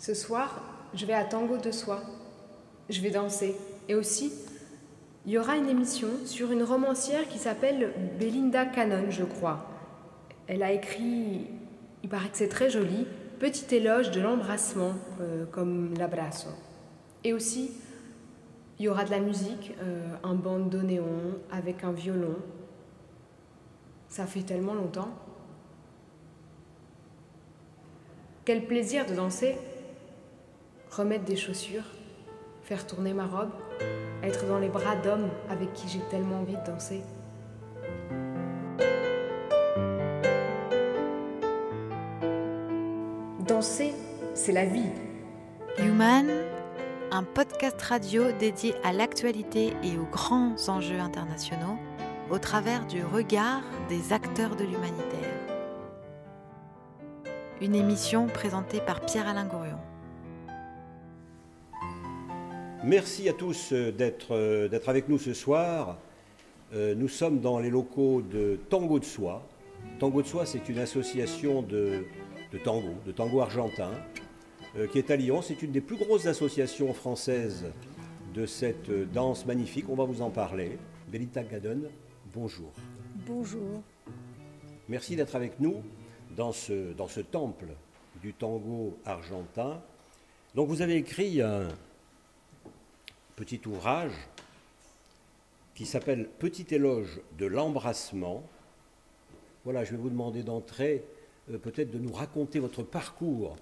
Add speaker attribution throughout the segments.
Speaker 1: Ce soir, je vais à Tango de Soie. Je vais danser. Et aussi, il y aura une émission sur une romancière qui s'appelle Belinda Cannon, je crois. Elle a écrit, il paraît que c'est très joli, Petit éloge de l'embrassement, comme l'abrazo. Et aussi, il y aura de la musique, un bandoneon avec un violon. Ça fait tellement longtemps. Quel plaisir de danser, remettre des chaussures, faire tourner ma robe, être dans les bras d'hommes avec qui j'ai tellement envie de danser. Danser, c'est la vie.
Speaker 2: Human, un podcast radio dédié à l'actualité et aux grands enjeux internationaux au travers du regard des acteurs de l'humanitaire. Une émission présentée par Pierre-Alain Gourion.
Speaker 3: Merci à tous d'être avec nous ce soir. Nous sommes dans les locaux de Tango de Soie. Tango de Soie, c'est une association de tango argentin, qui est à Lyon. C'est une des plus grosses associations françaises de cette danse magnifique. On va vous en parler. Belinda Cannon, bonjour.
Speaker 4: Bonjour.
Speaker 3: Merci d'être avec nous dans ce temple du tango argentin. Donc vous avez écrit un petit ouvrage qui s'appelle « Petit éloge de l'embrassement ». Voilà, je vais vous demander d'entrer, peut-être de nous raconter votre parcours,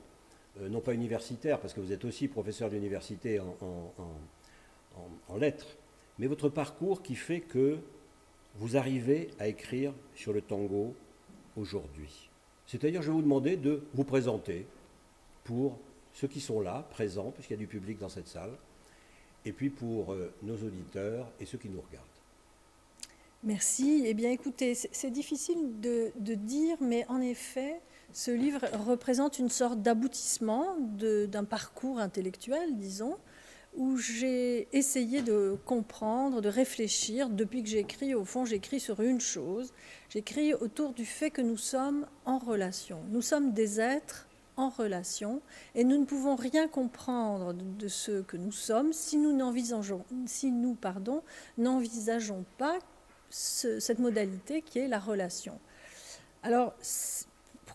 Speaker 3: non pas universitaire, parce que vous êtes aussi professeur d'université en lettres, mais votre parcours qui fait que vous arrivez à écrire sur le tango aujourd'hui. C'est-à-dire, je vais vous demander de vous présenter pour ceux qui sont là, présents, puisqu'il y a du public dans cette salle, et puis pour nos auditeurs et ceux qui nous regardent.
Speaker 4: Merci. Eh bien, écoutez, c'est difficile de dire, mais en effet, ce livre représente une sorte d'aboutissement d'un parcours intellectuel, disons, où j'ai essayé de comprendre, de réfléchir. Depuis que j'écris, au fond, j'écris sur une chose. J'écris autour du fait que nous sommes en relation. Nous sommes des êtres en relation et nous ne pouvons rien comprendre de ce que nous sommes si nous n'envisageons pas cette modalité qui est la relation. Alors,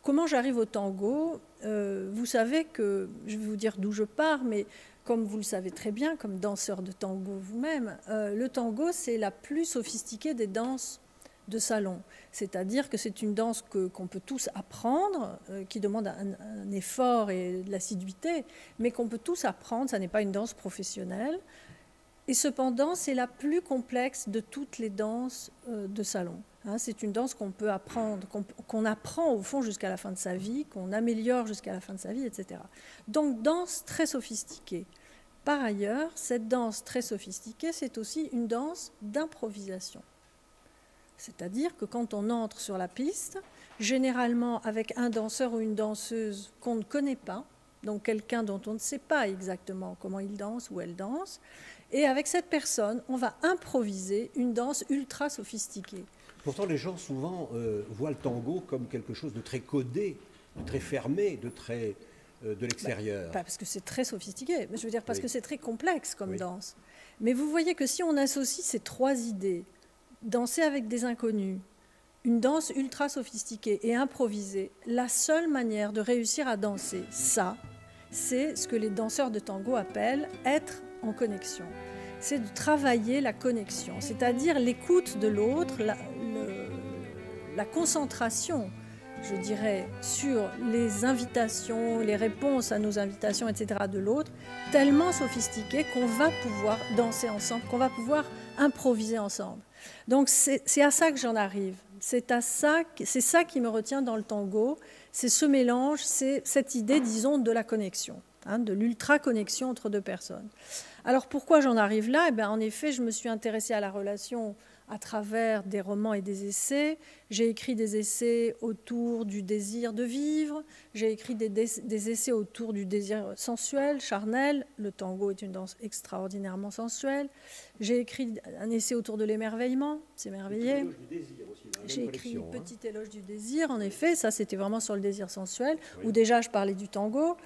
Speaker 4: comment j'arrive au tango ? Vous savez que, je vais vous dire d'où je pars, mais comme vous le savez très bien, comme danseur de tango vous-même, le tango, c'est la plus sophistiquée des danses de salon. C'est-à-dire que c'est une danse qu'on peut tous apprendre, qui demande un effort et de l'assiduité, mais qu'on peut tous apprendre. Ça n'est pas une danse professionnelle. Et cependant, c'est la plus complexe de toutes les danses de salon. C'est une danse qu'on peut apprendre, qu'on apprend au fond jusqu'à la fin de sa vie, qu'on améliore jusqu'à la fin de sa vie, etc. Donc, danse très sophistiquée. Par ailleurs, cette danse très sophistiquée, c'est aussi une danse d'improvisation. C'est-à-dire que quand on entre sur la piste, généralement avec un danseur ou une danseuse qu'on ne connaît pas, donc quelqu'un dont on ne sait pas exactement comment il danse ou elle danse, et avec cette personne, on va improviser une danse ultra sophistiquée.
Speaker 3: Pourtant, les gens souvent voient le tango comme quelque chose de très codé, de très fermé, de l'extérieur.
Speaker 4: Pas parce que c'est très sophistiqué, mais je veux dire parce que c'est très complexe comme danse. Mais vous voyez que si on associe ces trois idées, danser avec des inconnus, une danse ultra sophistiquée et improvisée, la seule manière de réussir à danser ça, c'est ce que les danseurs de tango appellent être en connexion. C'est de travailler la connexion, c'est-à-dire l'écoute de l'autre, la concentration, je dirais, sur les invitations, les réponses à nos invitations, etc. de l'autre, tellement sophistiquée qu'on va pouvoir danser ensemble, qu'on va pouvoir improviser ensemble. Donc c'est à ça que j'en arrive. C'est ça qui me retient dans le tango. C'est ce mélange, c'est cette idée, disons, de la connexion, de l'ultra-connexion entre deux personnes. Alors pourquoi j'en arrive là ? En effet, je me suis intéressée à la relation à travers des romans et des essais. J'ai écrit des essais autour du désir de vivre, j'ai écrit des essais autour du désir sensuel, charnel. Le tango est une danse extraordinairement sensuelle. J'ai écrit un essai autour de l'émerveillement, s'émerveiller. J'ai écrit une petite éloge du désir, en effet, ça c'était vraiment sur le désir sensuel, où déjà je parlais du tango.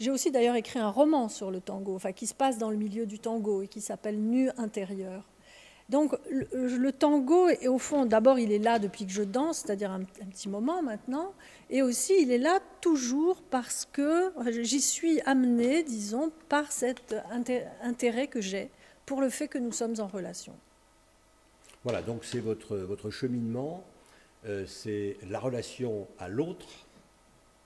Speaker 4: J'ai aussi d'ailleurs écrit un roman sur le tango, enfin qui se passe dans le milieu du tango et qui s'appelle Nu intérieur. Donc le tango, et au fond, d'abord il est là depuis que je danse, c'est-à-dire un petit moment maintenant, et aussi il est là toujours parce que j'y suis amenée, disons, par cet intérêt que j'ai pour le fait que nous sommes en relation.
Speaker 3: Voilà, donc c'est votre cheminement, c'est la relation à l'autre,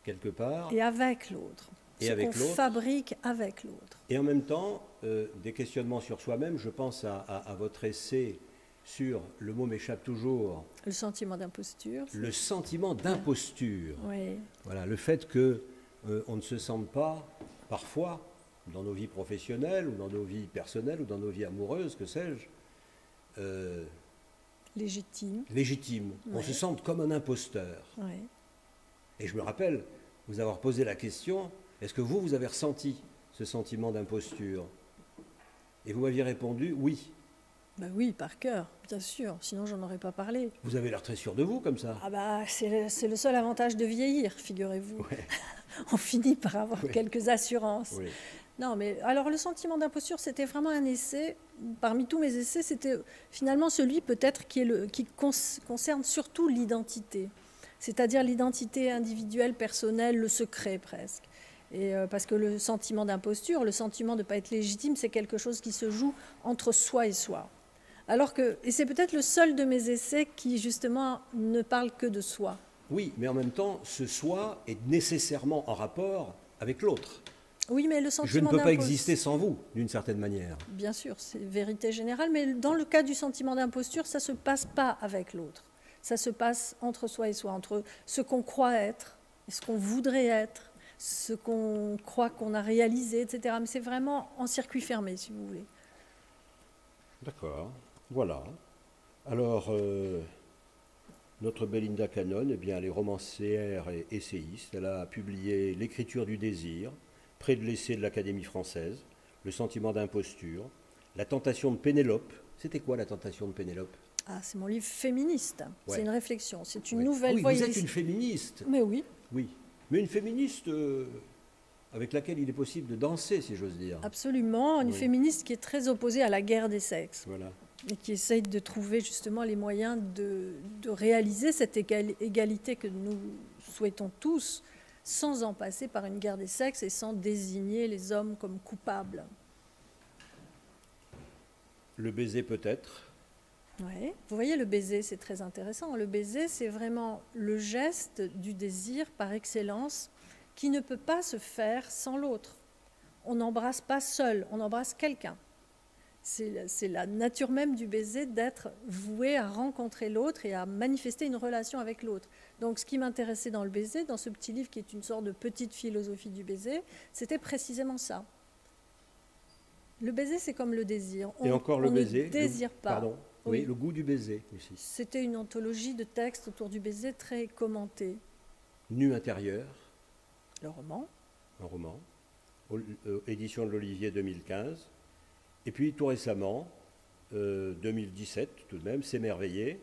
Speaker 3: quelque part.
Speaker 4: Et avec l'autre.
Speaker 3: Et
Speaker 4: ce
Speaker 3: avec
Speaker 4: qu'on
Speaker 3: l'autre.
Speaker 4: fabrique avec l'autre.
Speaker 3: Et en même temps, des questionnements sur soi-même. Je pense à votre essai sur, le mot m'échappe toujours,
Speaker 4: le sentiment d'imposture.
Speaker 3: Le sentiment d'imposture.
Speaker 4: Oui.
Speaker 3: Voilà, le fait que on ne se sente pas, parfois, dans nos vies professionnelles, ou dans nos vies personnelles, ou dans nos vies amoureuses, que sais-je,
Speaker 4: légitime.
Speaker 3: On se sent comme un imposteur.
Speaker 4: Oui.
Speaker 3: Et je me rappelle vous avoir posé la question, est-ce que vous avez ressenti ce sentiment d'imposture? Et vous m'aviez répondu oui.
Speaker 4: Ben oui, par cœur, bien sûr, sinon j'en aurais pas parlé.
Speaker 3: Vous avez l'air très sûr de vous comme ça.
Speaker 4: Ah bah, c'est le seul avantage de vieillir, figurez-vous.
Speaker 3: Ouais.
Speaker 4: On finit par avoir quelques assurances.
Speaker 3: Oui.
Speaker 4: Non, mais alors le sentiment d'imposture, c'était vraiment un essai. Parmi tous mes essais, c'était finalement celui peut-être qui concerne surtout l'identité. C'est-à-dire l'identité individuelle, personnelle, le secret presque. Et parce que le sentiment d'imposture, le sentiment de ne pas être légitime, c'est quelque chose qui se joue entre soi et soi. Alors que, et c'est peut-être le seul de mes essais qui justement ne parle que de soi.
Speaker 3: Oui, mais en même temps, ce soi est nécessairement en rapport avec l'autre.
Speaker 4: Oui, mais le sentiment
Speaker 3: Je ne peux pas exister sans vous, d'une certaine manière.
Speaker 4: Bien sûr, c'est vérité générale, mais dans le cas du sentiment d'imposture, ça ne se passe pas avec l'autre. Ça se passe entre soi et soi, entre ce qu'on croit être et ce qu'on voudrait être, ce qu'on croit qu'on a réalisé, etc. Mais c'est vraiment en circuit fermé, si vous voulez.
Speaker 3: D'accord, voilà. Alors, notre Belinda Cannon, eh bien, elle est romancière et essayiste. Elle a publié L'écriture du désir, près de l'essai de l'Académie française, Le sentiment d'imposture, La tentation de Pénélope. C'était quoi la tentation de Pénélope?
Speaker 4: Ah, c'est mon livre féministe.
Speaker 3: Ouais.
Speaker 4: C'est une réflexion. C'est une
Speaker 3: Oui.
Speaker 4: nouvelle
Speaker 3: Oui,
Speaker 4: voie.
Speaker 3: vous êtes une féministe.
Speaker 4: Mais oui.
Speaker 3: Oui, mais une féministe avec laquelle il est possible de danser, si j'ose dire.
Speaker 4: Absolument. Une féministe qui est très opposée à la guerre des sexes.
Speaker 3: Voilà.
Speaker 4: Et qui essaye de trouver justement les moyens de réaliser cette égalité que nous souhaitons tous, sans en passer par une guerre des sexes et sans désigner les hommes comme coupables.
Speaker 3: Le baiser peut-être.
Speaker 4: Oui. Vous voyez, le baiser, c'est très intéressant. Le baiser, c'est vraiment le geste du désir par excellence qui ne peut pas se faire sans l'autre. On n'embrasse pas seul, on embrasse quelqu'un. C'est la nature même du baiser d'être voué à rencontrer l'autre et à manifester une relation avec l'autre. Donc ce qui m'intéressait dans le baiser, dans ce petit livre qui est une sorte de petite philosophie du baiser, c'était précisément ça. Le baiser, c'est comme le désir.
Speaker 3: Et encore le baiser.
Speaker 4: On ne désire pas.
Speaker 3: Pardon. Oui, le goût du baiser aussi.
Speaker 4: C'était une anthologie de textes autour du baiser très commentée.
Speaker 3: Nu intérieur.
Speaker 4: Le roman.
Speaker 3: Un roman. Édition de l'Olivier 2015. Et puis tout récemment, 2017 tout de même, S'émerveiller.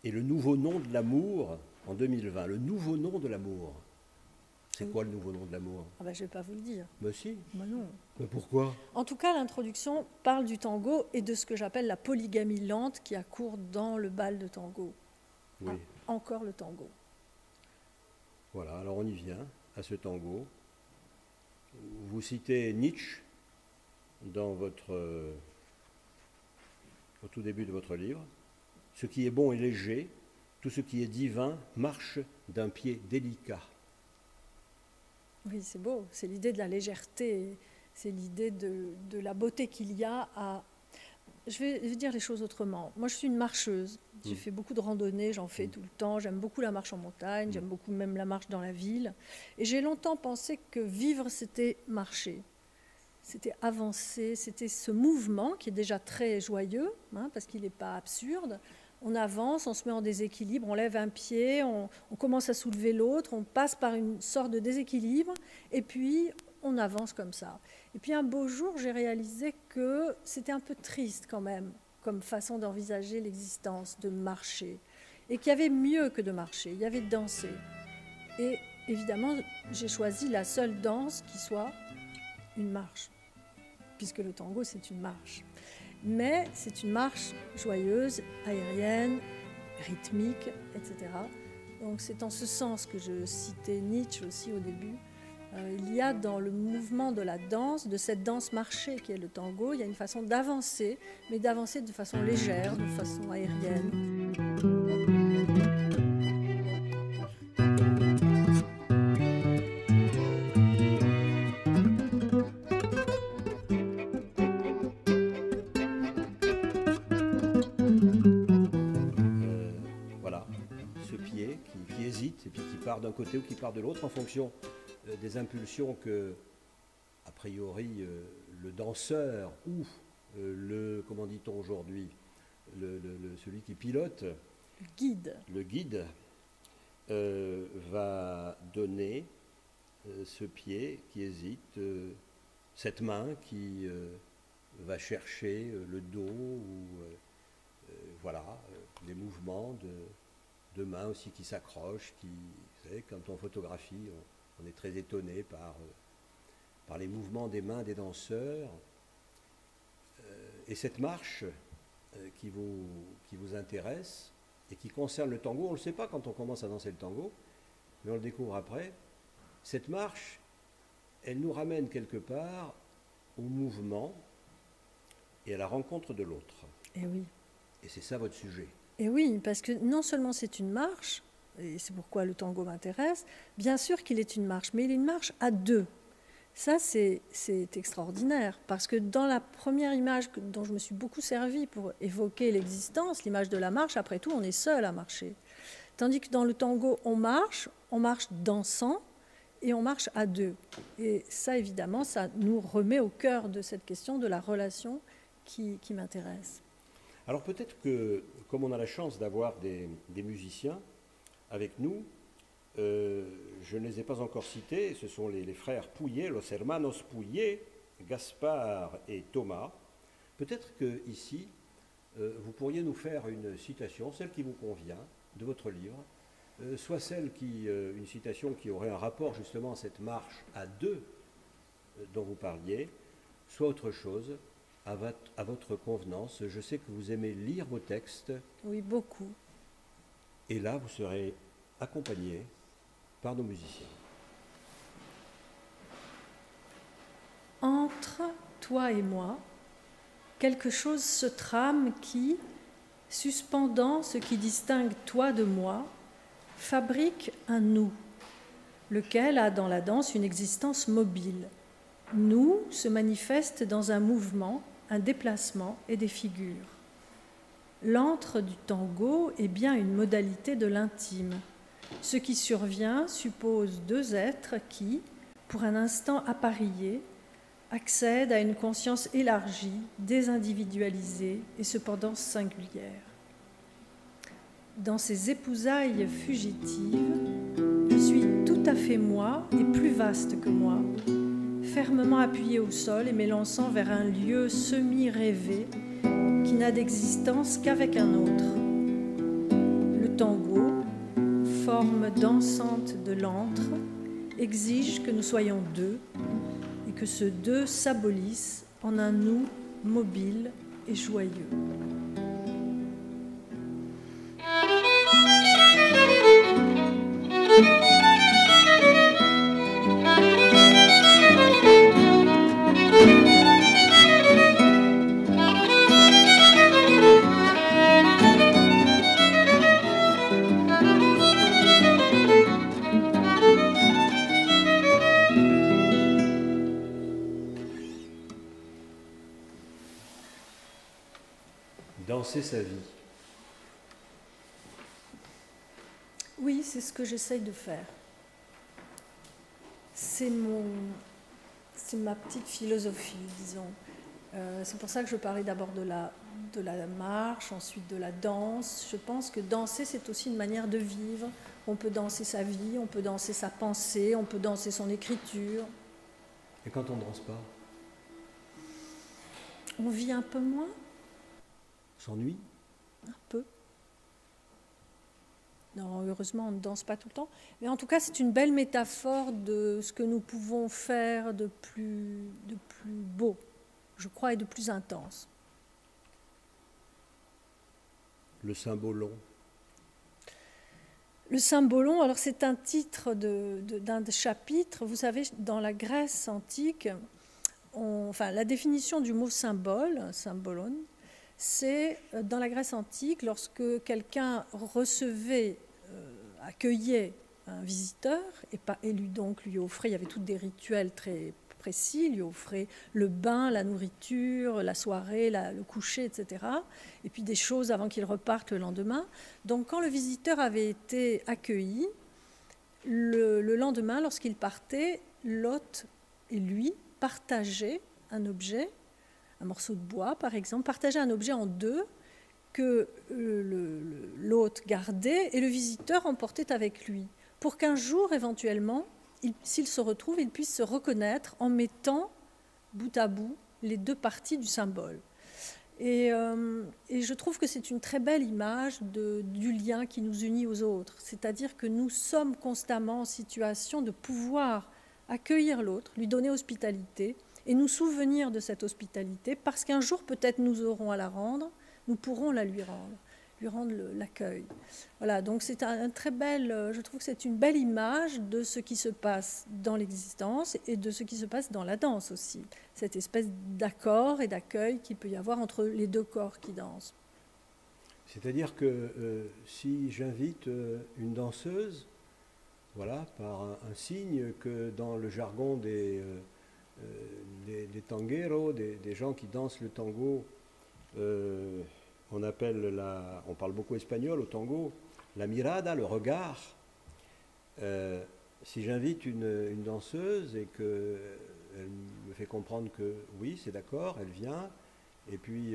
Speaker 3: Et le nouveau nom de l'amour en 2020. Le nouveau nom de l'amour. C'est quoi le nouveau nom de l'amour?
Speaker 4: Je ne vais pas vous le dire.
Speaker 3: Mais si.
Speaker 4: Mais non.
Speaker 3: Mais pourquoi?
Speaker 4: En tout cas, l'introduction parle du tango et de ce que j'appelle la polygamie lente qui a cours dans le bal de tango.
Speaker 3: Oui.
Speaker 4: Ah, encore le tango.
Speaker 3: Voilà, alors on y vient, à ce tango. Vous citez Nietzsche dans au tout début de votre livre. Ce qui est bon est léger, tout ce qui est divin marche d'un pied délicat.
Speaker 4: Oui, c'est beau, c'est l'idée de la légèreté, c'est l'idée de la beauté qu'il y a à... Je vais dire les choses autrement. Moi, je suis une marcheuse. J'ai fait beaucoup de randonnées, j'en fais tout le temps. J'aime beaucoup la marche en montagne, j'aime beaucoup même la marche dans la ville. Et j'ai longtemps pensé que vivre, c'était marcher. c'était avancer, c'était ce mouvement qui est déjà très joyeux, hein, parce qu'il n'est pas absurde. On avance, on se met en déséquilibre, on lève un pied, on commence à soulever l'autre, on passe par une sorte de déséquilibre, et puis on avance comme ça. Et puis un beau jour, j'ai réalisé que c'était un peu triste quand même, comme façon d'envisager l'existence, de marcher, et qu'il y avait mieux que de marcher, il y avait de danser. Et évidemment, j'ai choisi la seule danse qui soit une marche, puisque le tango, c'est une marche. Mais c'est une marche joyeuse, aérienne, rythmique, etc. Donc c'est en ce sens que je citais Nietzsche aussi au début. Il y a dans le mouvement de la danse, de cette danse marchée qui est le tango, il y a une façon d'avancer, mais d'avancer de façon légère, de façon aérienne.
Speaker 3: Voilà, ce pied qui hésite et puis qui part d'un côté ou qui part de l'autre en fonction des impulsions que, a priori, le danseur ou comment dit-on aujourd'hui, celui qui pilote, le guide va donner ce pied qui hésite, cette main qui va chercher le dos ou voilà, des mouvements de mains aussi qui s'accrochent, vous savez, quand on photographie, on est très étonné par les mouvements des mains des danseurs. Et cette marche qui vous intéresse et qui concerne le tango, on ne le sait pas quand on commence à danser le tango, mais on le découvre après. Cette marche, elle nous ramène quelque part au mouvement et à la rencontre de l'autre.
Speaker 4: Et oui.
Speaker 3: Et c'est ça votre sujet.
Speaker 4: Et oui, parce que non seulement c'est une marche, et c'est pourquoi le tango m'intéresse, bien sûr qu'il est une marche, mais il est une marche à deux. Ça, c'est extraordinaire, parce que dans la première image dont je me suis beaucoup servie pour évoquer l'existence, l'image de la marche, après tout, on est seul à marcher. Tandis que dans le tango, on marche dansant, et on marche à deux. Et ça, évidemment, ça nous remet au cœur de cette question de la relation qui m'intéresse.
Speaker 3: Alors peut-être que, comme on a la chance d'avoir des musiciens avec nous, je ne les ai pas encore cités, ce sont les frères Pouillet, los hermanos Pouillet, Gaspard et Thomas. Peut-être qu'ici, vous pourriez nous faire une citation, celle qui vous convient, de votre livre, soit une citation qui aurait un rapport justement à cette marche à deux dont vous parliez, soit autre chose, à votre convenance. Je sais que vous aimez lire vos textes.
Speaker 4: Oui, beaucoup.
Speaker 3: Et là, vous serez accompagné par nos musiciens.
Speaker 4: Entre toi et moi, quelque chose se trame qui, suspendant ce qui distingue toi de moi, fabrique un nous, lequel a dans la danse une existence mobile. Nous se manifeste dans un mouvement, un déplacement et des figures. L'antre du tango est bien une modalité de l'intime. Ce qui survient suppose deux êtres qui, pour un instant appariés, accèdent à une conscience élargie, désindividualisée et cependant singulière. Dans ces épousailles fugitives, je suis tout à fait moi et plus vaste que moi, fermement appuyé au sol et m'élançant vers un lieu semi-rêvé qui n'a d'existence qu'avec un autre. Le tango, forme dansante de l'antre, exige que nous soyons deux et que ce deux s'abolisse en un nous mobile et joyeux.
Speaker 3: Danser sa vie.
Speaker 4: Oui, c'est ce que j'essaye de faire. C'est c'est ma petite philosophie, disons. C'est pour ça que je parlais d'abord de la marche, ensuite de la danse. Je pense que danser, c'est aussi une manière de vivre. On peut danser sa vie, on peut danser sa pensée, on peut danser son écriture.
Speaker 3: Et quand on ne danse pas?
Speaker 4: On vit un peu moins.
Speaker 3: S'ennuie?
Speaker 4: Un peu. Non, heureusement, on ne danse pas tout le temps. Mais en tout cas, c'est une belle métaphore de ce que nous pouvons faire de plus beau, je crois, et de plus intense.
Speaker 3: Le Cymbolon.
Speaker 4: Le Cymbolon, alors c'est un titre d'un chapitre. Vous savez, dans la Grèce antique, la définition du mot symbole, symbolon, c'est dans la Grèce antique, lorsque quelqu'un accueillait un visiteur et lui offrait, il y avait tous des rituels très précis, lui offrait le bain, la nourriture, la soirée, le coucher, etc. Et puis des choses avant qu'il reparte le lendemain. Donc quand le visiteur avait été accueilli, le lendemain, lorsqu'il partait, l'hôte et lui partageaient un objet, un morceau de bois par exemple, partageaient un objet en deux que l'hôte gardait et le visiteur emportait avec lui, pour qu'un jour, éventuellement, s'il se retrouve, il puisse se reconnaître en mettant bout à bout les deux parties du symbole. Et je trouve que c'est une très belle image du lien qui nous unit aux autres, c'est-à-dire que nous sommes constamment en situation de pouvoir accueillir l'autre, lui donner hospitalité et nous souvenir de cette hospitalité, parce qu'un jour, peut-être, nous aurons à la rendre, nous pourrons la lui rendre l'accueil. Voilà, donc c'est je trouve que c'est une belle image de ce qui se passe dans l'existence et de ce qui se passe dans la danse aussi. Cette espèce d'accord et d'accueil qu'il peut y avoir entre les deux corps qui dansent.
Speaker 3: C'est-à-dire que si j'invite une danseuse, voilà, par un signe que dans le jargon des tangueros, des gens qui dansent le tango, on parle beaucoup espagnol au tango, la mirada, le regard. Si j'invite une danseuse et qu'elle me fait comprendre que oui, c'est d'accord, elle vient, et puis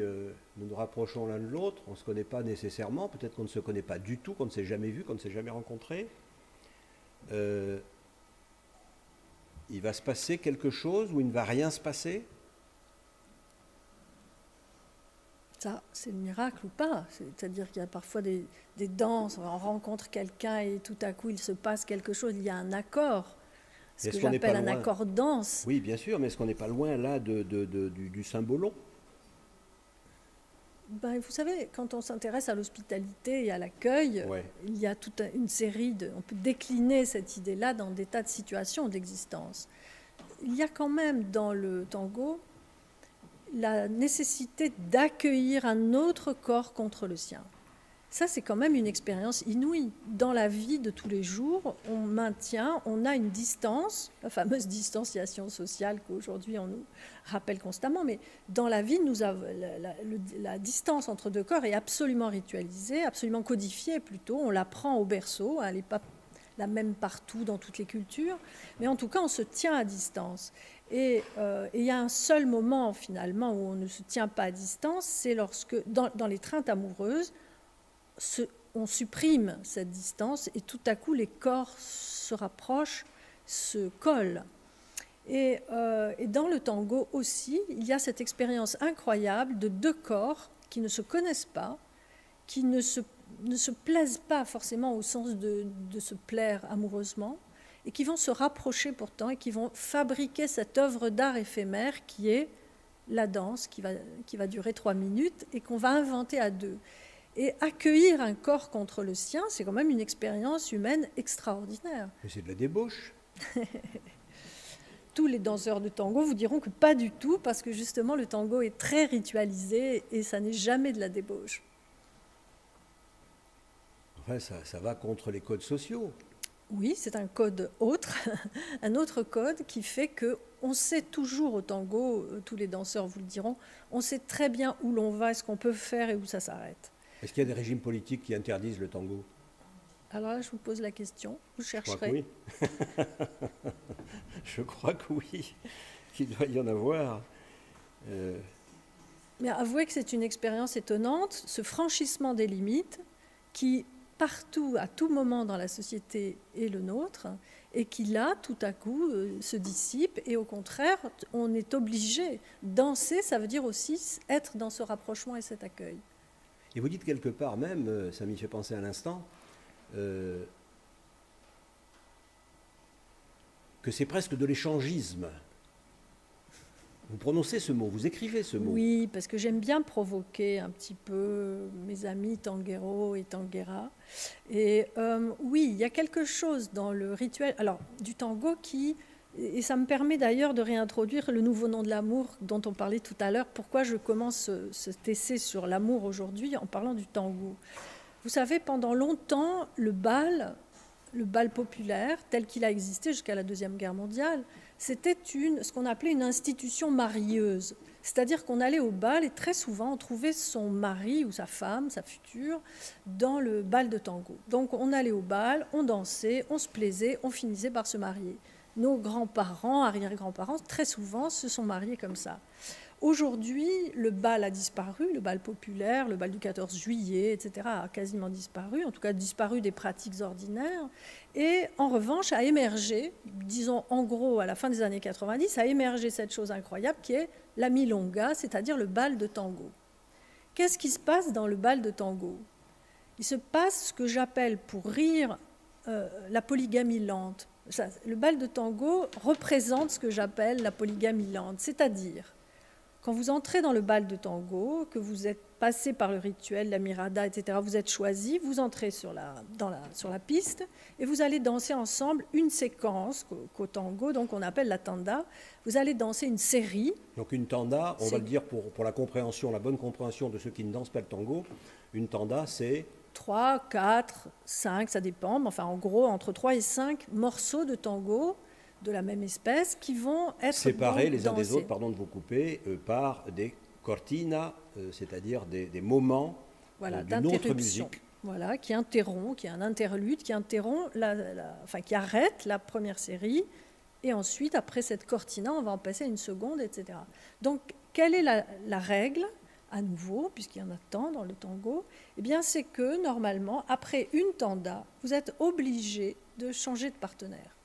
Speaker 3: nous nous rapprochons l'un de l'autre, on ne se connaît pas nécessairement, peut-être qu'on ne se connaît pas du tout, qu'on ne s'est jamais vu, qu'on ne s'est jamais rencontré. Il va se passer quelque chose ou il ne va rien se passer?
Speaker 4: Ça, c'est le miracle ou pas. C'est-à-dire qu'il y a parfois des danses, on rencontre quelqu'un et tout à coup il se passe quelque chose, il y a un accord. Ce que j'appelle un accord danse.
Speaker 3: Oui, bien sûr, mais est-ce qu'on n'est pas loin là du Cymbolon?
Speaker 4: Vous savez, quand on s'intéresse à l'hospitalité et à l'accueil, ouais, il y a toute une série on peut décliner cette idée-là dans des tas de situations d'existence. Il y a quand même dans le tango la nécessité d'accueillir un autre corps contre le sien. Ça, c'est quand même une expérience inouïe. Dans la vie de tous les jours, on a une distance, la fameuse distanciation sociale qu'aujourd'hui on nous rappelle constamment, mais dans la vie, la distance entre deux corps est absolument ritualisée, absolument codifiée plutôt. On l'apprend au berceau, elle n'est pas la même partout dans toutes les cultures, mais en tout cas, on se tient à distance. Et il y a un seul moment, finalement, où on ne se tient pas à distance, c'est lorsque, dans les treintes amoureuses, on supprime cette distance et tout à coup les corps se rapprochent, se collent. Et dans le tango aussi, il y a cette expérience incroyable de deux corps qui ne se connaissent pas, qui ne se plaisent pas forcément au sens de se plaire amoureusement, et qui vont se rapprocher pourtant et qui vont fabriquer cette œuvre d'art éphémère qui est la danse, qui va durer 3 minutes et qu'on va inventer à deux. Et accueillir un corps contre le sien, c'est quand même une expérience humaine extraordinaire.
Speaker 3: Mais c'est de la débauche.
Speaker 4: Tous les danseurs de tango vous diront que pas du tout, parce que justement le tango est très ritualisé et ça n'est jamais de la débauche.
Speaker 3: Enfin, ça va contre les codes sociaux.
Speaker 4: Oui, c'est un code autre, un autre code qui fait qu'on sait toujours au tango, tous les danseurs vous le diront, on sait très bien où l'on va, ce qu'on peut faire et où ça s'arrête.
Speaker 3: Est-ce qu'il y a des régimes politiques qui interdisent le tango?
Speaker 4: Alors là, je vous pose la question, vous chercherez.
Speaker 3: Je crois que oui. Je crois que oui. qu'il doit y en avoir.
Speaker 4: Mais avouez que c'est une expérience étonnante, ce franchissement des limites qui, partout, à tout moment dans la société est le nôtre, et qui là, tout à coup, se dissipe, et au contraire, on est obligé. Danser, ça veut dire aussi être dans ce rapprochement et cet accueil.
Speaker 3: Et vous dites quelque part même, ça m'y fait penser à l'instant, que c'est presque de l'échangisme. Vous prononcez ce mot, vous écrivez ce mot.
Speaker 4: Oui, parce que j'aime bien provoquer un petit peu mes amis tangueros et tangueras. Et oui, il y a quelque chose dans le rituel du tango qui... Et ça me permet d'ailleurs de réintroduire le nouveau nom de l'amour dont on parlait tout à l'heure. Pourquoi je commence cet essai sur l'amour aujourd'hui en parlant du tango? Vous savez, pendant longtemps, le bal populaire, tel qu'il a existé jusqu'à la Deuxième Guerre mondiale, c'était ce qu'on appelait une institution marieuse. C'est-à-dire qu'on allait au bal et très souvent on trouvait son mari ou sa femme, sa future, dans le bal de tango. Donc on allait au bal, on dansait, on se plaisait, on finissait par se marier. Nos grands-parents, arrière-grands-parents, très souvent se sont mariés comme ça. Aujourd'hui, le bal a disparu, le bal populaire, le bal du 14 juillet, etc., a quasiment disparu, en tout cas disparu des pratiques ordinaires. Et en revanche, a émergé, disons en gros à la fin des années 90, a émergé cette chose incroyable qui est la milonga, c'est-à-dire le bal de tango. Qu'est-ce qui se passe dans le bal de tango? Il se passe ce que j'appelle, pour rire, la polygamie lente. Le bal de tango représente ce que j'appelle la polygamie lente, c'est-à-dire... Quand vous entrez dans le bal de tango, que vous êtes passé par le rituel, la mirada, etc., vous êtes choisi, vous entrez sur la piste et vous allez danser ensemble une séquence qu'au tango, donc on appelle la tanda. Vous allez danser une série.
Speaker 3: Donc une tanda, on va le dire pour la compréhension, la bonne compréhension de ceux qui ne dansent pas le tango, une tanda c'est
Speaker 4: 3, 4, 5, ça dépend, mais enfin en gros entre 3 et 5 morceaux de tango de la même espèce qui vont être
Speaker 3: séparés les uns
Speaker 4: dansés.
Speaker 3: des autres, pardon de vous couper, par des cortinas, c'est-à-dire des moments d'une autre musique.
Speaker 4: Voilà, qui interrompt, qui est un interlude, qui interrompt, qui arrête la première série, et ensuite, après cette cortina, on va en passer une seconde, etc. Donc, quelle est la règle, à nouveau, puisqu'il y en a tant dans le tango? Eh bien, c'est que, normalement, après une tanda, vous êtes obligé de changer de partenaire.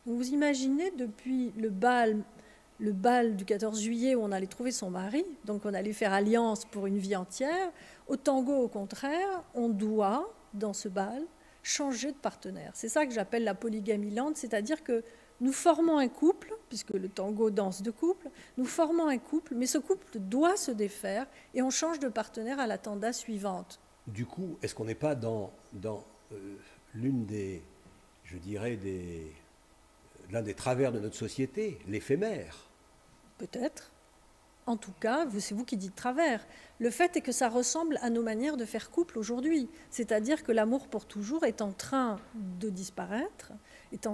Speaker 4: Donc vous imaginez depuis le bal du 14 juillet où on allait trouver son mari, donc on allait faire alliance pour une vie entière, au tango au contraire, on doit, dans ce bal, changer de partenaire. C'est ça que j'appelle la polygamie lente, c'est-à-dire que nous formons un couple, puisque le tango danse de couple, nous formons un couple, mais ce couple doit se défaire et on change de partenaire à la tanda suivante.
Speaker 3: Du coup, est-ce qu'on n'est pas dans l'une des, je dirais, l'un des travers de notre société, l'éphémère?
Speaker 4: Peut-être. En tout cas, c'est vous qui dites travers. Le fait est que ça ressemble à nos manières de faire couple aujourd'hui. C'est-à-dire que l'amour pour toujours est en train de disparaître,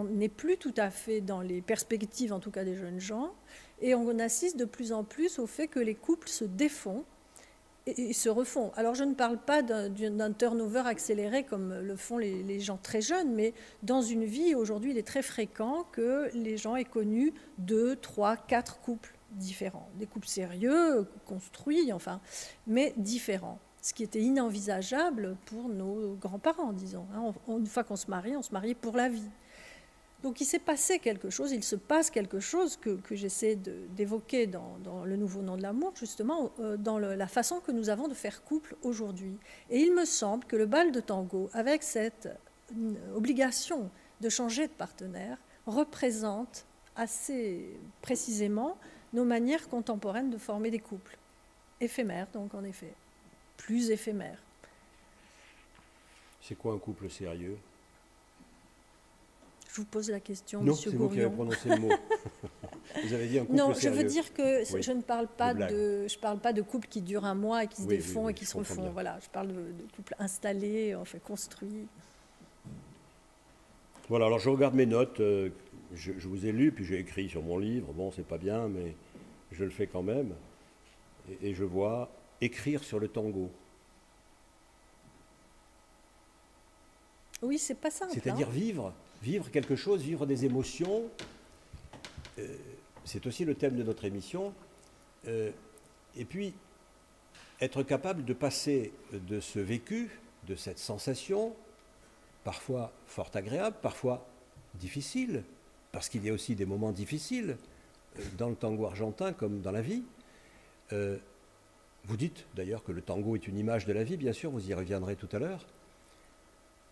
Speaker 4: n'est plus tout à fait dans les perspectives, en tout cas des jeunes gens, et on assiste de plus en plus au fait que les couples se défont et se refont. Alors je ne parle pas d'un turnover accéléré comme le font les gens très jeunes, mais dans une vie, aujourd'hui, il est très fréquent que les gens aient connu 2, 3, 4 couples différents. Des couples sérieux, construits, enfin, mais différents. Ce qui était inenvisageable pour nos grands-parents, disons. Une fois qu'on se mariait pour la vie. Donc il s'est passé quelque chose, il se passe quelque chose que j'essaie d'évoquer dans le nouveau nom de l'amour, justement, dans la façon que nous avons de faire couple aujourd'hui. Et il me semble que le bal de tango, avec cette obligation de changer de partenaire, représente assez précisément nos manières contemporaines de former des couples. Éphémères, donc, en effet. Plus éphémères.
Speaker 3: C'est quoi un couple sérieux ?
Speaker 4: Je vous pose la question,
Speaker 3: non,
Speaker 4: Monsieur
Speaker 3: Gourion. Non, c'est vous qui avez prononcé le mot. Vous avez dit un couple
Speaker 4: non,
Speaker 3: sérieux.
Speaker 4: Je veux dire que
Speaker 3: oui.
Speaker 4: je ne parle pas de couples qui durent un mois et qui se défont et qui se refont.
Speaker 3: Bien.
Speaker 4: Voilà, je parle de couples installés, enfin construits.
Speaker 3: Voilà, alors je regarde mes notes. Je vous ai lu, puis j'ai écrit sur mon livre. Bon, c'est pas bien, mais je le fais quand même. Et je vois écrire sur le tango.
Speaker 4: Oui, c'est pas simple.
Speaker 3: C'est-à-dire vivre quelque chose, vivre des émotions. c'est aussi le thème de notre émission. Et puis, être capable de passer de ce vécu, de cette sensation, parfois fort agréable, parfois difficile, parce qu'il y a aussi des moments difficiles dans le tango argentin comme dans la vie. Vous dites d'ailleurs que le tango est une image de la vie, bien sûr, vous y reviendrez tout à l'heure.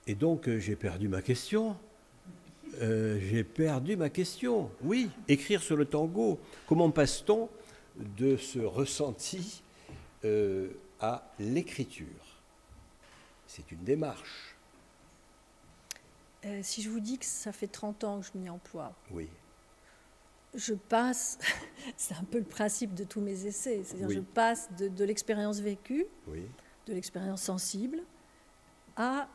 Speaker 3: Et donc, j'ai perdu ma question. Oui, écrire sur le tango. Comment passe-t-on de ce ressenti à l'écriture? C'est une démarche.
Speaker 4: Si je vous dis que ça fait 30 ans que je m'y emploie,
Speaker 3: Oui.
Speaker 4: je passe, c'est un peu le principe de tous mes essais, c'est-à-dire
Speaker 3: Oui.
Speaker 4: je passe de l'expérience vécue,
Speaker 3: Oui.
Speaker 4: de l'expérience sensible, à